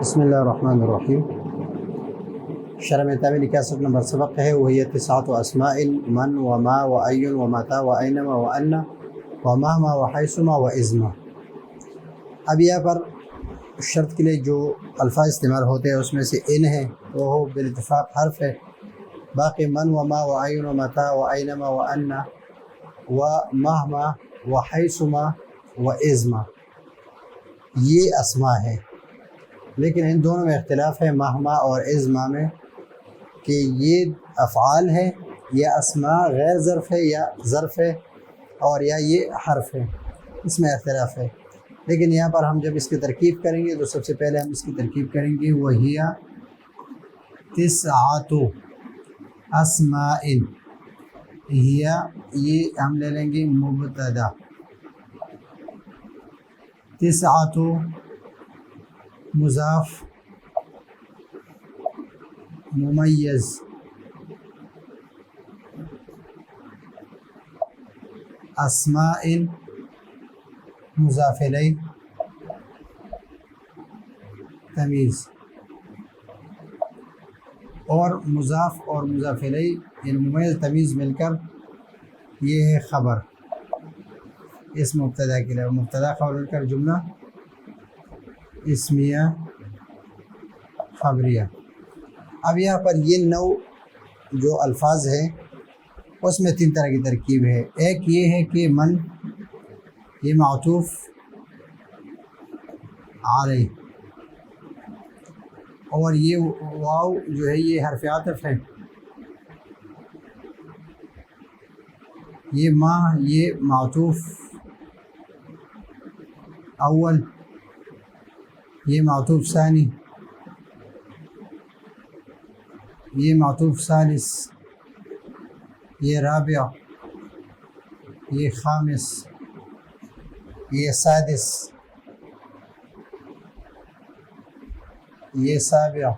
بسم اللہ الرحمن الرحیم۔ شرح میں تعمیل 61 نمبر سبق ہے، وہی تسعۃ اسماء من و ما و این و متا و اینما و انا و مہما و حیثما و ازما۔ اب یہاں پر شرط کے لیے جو الفاظ استعمال ہوتے ہیں اس میں سے ان ہے وہ بالاتفاق حرف ہے، باقی من و ما و این و متا و اینما و انا و مہما و حیثما و ازما یہ اسماء ہے، لیکن ان دونوں میں اختلاف ہے مہما اور ازما میں کہ یہ افعال ہے یا اسماء غیر ظرف ہے یا ظرف ہے اور یا یہ حرف ہے، اس میں اختلاف ہے۔ لیکن یہاں پر ہم جب اس کی ترکیب کریں گے تو سب سے پہلے ہم اس کی ترکیب کریں گے، وہی تسعۃ اسماء، یہ ہم لے لیں گے مبتدا، تسعۃ مضاف ممیز، اسماء مضاف الیہ تمیز، اور مضاف اور مضاف الیہ یعنی ممیز تمیز مل کر یہ ہے خبر، اس مبتدا کے لیے مبتدا خبر مل کر جملہ اسمیہ خبریہ۔ اب یہاں پر یہ نو جو الفاظ ہیں اس میں تین طرح کی ترکیب ہے۔ ایک یہ ہے کہ من یہ معطوف علیہ، اور یہ واو جو ہے یہ حرف عطف ہے، یہ ما یہ معطوف اول، یہ معطوف ثانی، یہ معطوف ثالث، یہ رابع، یہ خامس، یہ سادس، یہ سابع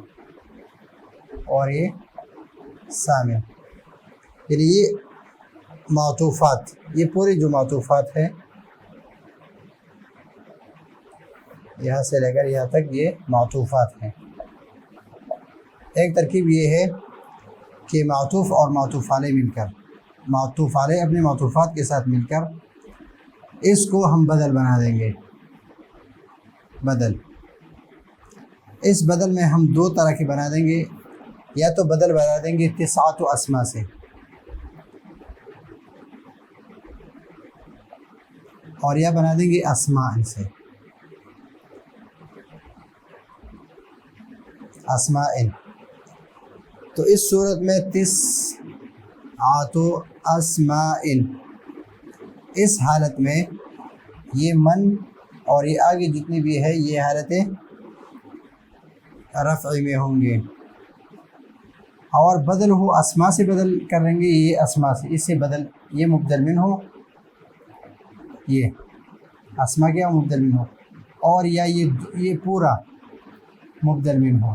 اور یہ ثامن۔ یعنی یہ معطوفات، یہ پوری جو معطوفات ہے یہاں سے لے کر یہاں تک یہ معطوفات ہیں۔ ایک ترکیب یہ ہے کہ معطوف اور معطوف علیہ مل کر، معطوف علیہ اپنے معطوفات کے ساتھ مل کر اس کو ہم بدل بنا دیں گے۔ بدل، اس بدل میں ہم دو طرح کے بنا دیں گے، یا تو بدل بنا دیں گے تسعۃ اسماء سے، اور یا بنا دیں گے اسماء سے، اسماء۔ تو اس صورت میں تسعۃ اسماء، اس حالت میں یہ من اور یہ آگے جتنی بھی ہے یہ حالتیں رفع میں ہوں گے، اور بدل ہو اسماء سے بدل کر لیں گے، یہ اسماء سے، اس سے بدل یہ مبدل من ہو، یہ اسماء کیا مبدل من ہو، اور یا یہ پورا مبدل من ہو۔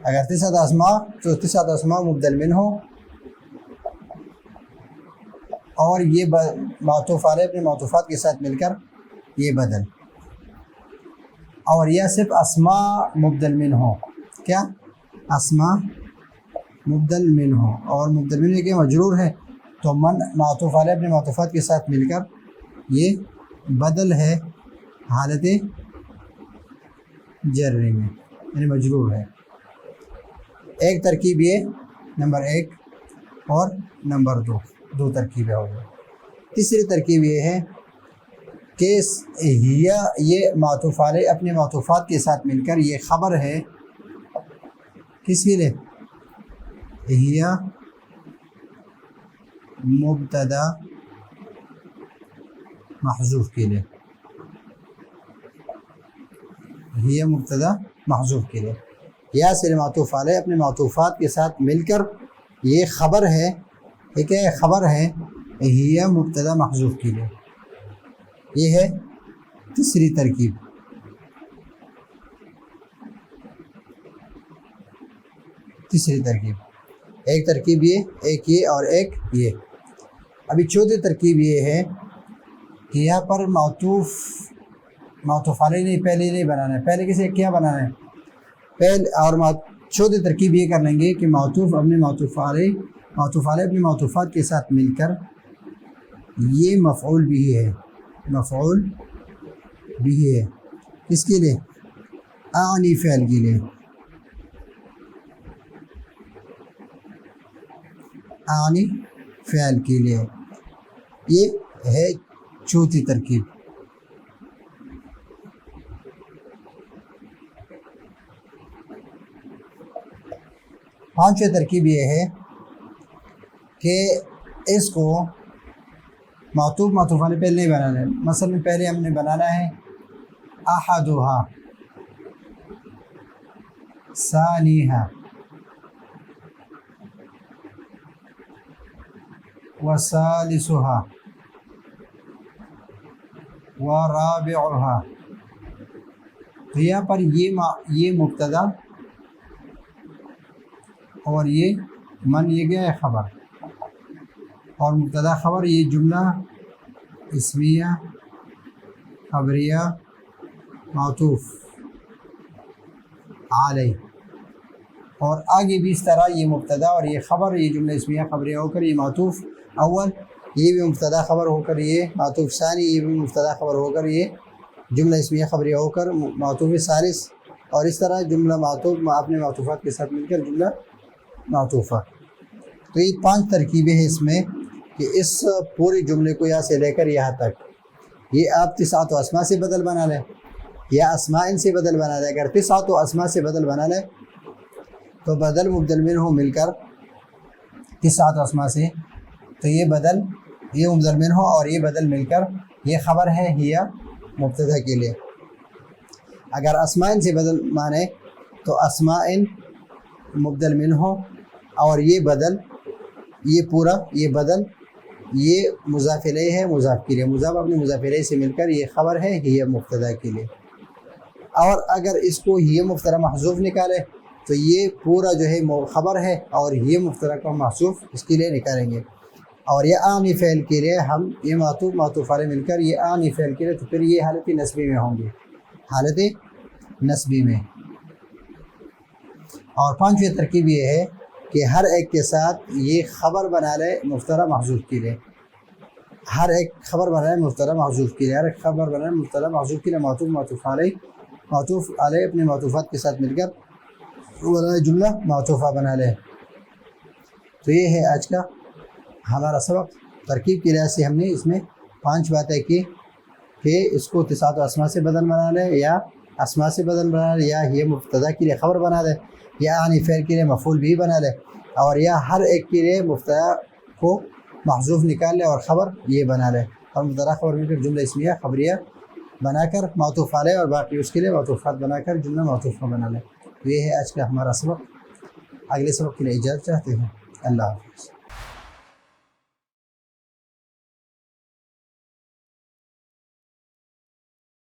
اگر تسعۃ اسماء تو تسعۃ اسماء مبدل من ہو، اور یہ معطوف علیہ اپنے معطوفات کے ساتھ مل کر یہ بدل، اور یا صرف اسماء مبدل من ہو، کیا اسماء مبدل من ہو، اور مبدل من کے مجرور ہے تو من معطوف علیہ اپنے معطوفات کے ساتھ مل کر یہ بدل ہے حالت جر میں، یعنی مجرور ہے۔ ایک ترکیب یہ نمبر ایک، اور نمبر دو ترکیبیں ہو گئی۔ تیسری ترکیب یہ ہے کہ یہ معطوف علیہ اپنے معطوفات کے ساتھ مل کر یہ خبر ہے، کس کے لیے؟ ہی مبتدا محذوف کے لیے، ہی مبتدا محذوف کے لیے، یا صرف معطوف علیہ اپنے معطوفات کے ساتھ مل کر یہ خبر ہے، ایک خبر ہے ہی مبتدا محذوف کے لیے۔ یہ ہے تیسری ترکیب۔ تیسری ترکیب، ایک ترکیب یہ، ایک یہ، اور ایک یہ۔ ابھی چوتھی ترکیب یہ ہے کہ یہاں پر معطوف معطوف علیہ نہیں، پہلے نہیں بنانا ہے، پہلے کسے کیا بنانا ہے پہلے، اور چھوٹی ترکیب یہ کر لیں گے کہ معطوف اپنے معطوف علیہ اپنے معطوفات کے ساتھ مل کر یہ مفعول بھی ہے، مفعول بھی ہے، کس کے لیے؟ اعنی فعل کے لیے، اعنی فعل کے لیے، یہ ہے چوتھی ترکیب۔ پانچویں ترکیب یہ ہے کہ اس کو معطوف علیہ پہلے نہیں بنانا ہے، مثلا پہلے ہم نے بنانا ہے احدھا ثانیھا وثالثھا ورابعھا، تو یہاں پر یہ مبتدا اور یہ یہ گیا ہے خبر، اور مبتدا خبر یہ جملہ اسمیہ خبریہ معطوف علیہ، اور آگے بھی اس طرح یہ مبتدا اور یہ خبر، یہ جملہ اسمیہ خبریہ ہو کر یہ معطوف اول، یہ بھی مبتدا خبر ہو کر یہ معطوف ثانی، یہ بھی مبتدا خبر ہو کر یہ جملہ اسمیہ خبریہ ہو کر معطوف ثالث، اور اس طرح جملہ معطوف اپنے معطوفات کے ساتھ مل کر جملہ معطوفہ۔ تو یہ 5 ترکیبیں ہیں اس میں کہ اس پورے جملے کو یہاں سے لے کر یہاں تک یہ آپ تسعۃ اسماء سے بدل بنا لیں یا اسماء سے بدل بنا لیں۔ اگر تسعۃ اسماء سے بدل بنا لیں تو بدل مبدل منہ مل کر تسعۃ اسماء سے، تو یہ مبدل منہ اور یہ بدل مل کر یہ خبر ہے ہی مبتدا کے لیے۔ اگر اسماء سے بدل مانے تو اسماء مبدل منہ اور یہ بدل، یہ پورا یہ بدل یہ مضاف الیہ ہے، مضاف کے لیے، مضاف اپنے مضاف الیہ سے مل کر یہ خبر ہے ہی مبتدا کے لیے۔ اور اگر اس کو یہ مبتدا محذوف نکالے تو یہ پورا جو ہے خبر ہے اور یہ مبتدا کا محذوف اس کے لیے نکالیں گے، اور یہ اعنی فعل کے لیے ہم یہ معطوف علیہ مل کر یہ اعنی فعل کے لیے، تو پھر یہ حالت نصبی میں ہوں گے، حالت نصبی میں۔ اور 5ویں ترکیب یہ ہے کہ ہر ایک کے ساتھ یہ خبر بنا لے مبتدا محذوف کے لیے، ہر ایک خبر بنا لے مبتدا محذوف کے لیے، ہر ایک خبر بنا لے مبتدا محذوف کے لیے، معطوف علیہ اپنے معطوفات کے ساتھ مل کر جملہ معطوفہ بنا لے۔ تو یہ ہے آج کا ہمارا سبق۔ ترکیب کے لحاظ سے ہم نے اس میں 5 باتیں کی کہ اس کو تسعۃ اسماء سے بدل بنا لے یا اسماء سے بدل بنا لے، یا یہ مبتدا کے لیے خبر بنا لے، یا اعنی فعل کے لیے مفعول بھی بنا لے، اور یا ہر ایک کے لیے مبتدا کو محذوف نکال لے اور خبر یہ بنا لے، اور مبتدا خبر مل کر جملہ اسمیہ خبریہ بنا کر معطوف علیہ اور باقی اس کے لیے معطوفات بنا کر جملہ معطوفہ بنا لے۔ تو یہ ہے آج کا ہمارا سبق۔ اگلے سبق کے لیے اجازت چاہتے ہیں۔ اللہ حافظ۔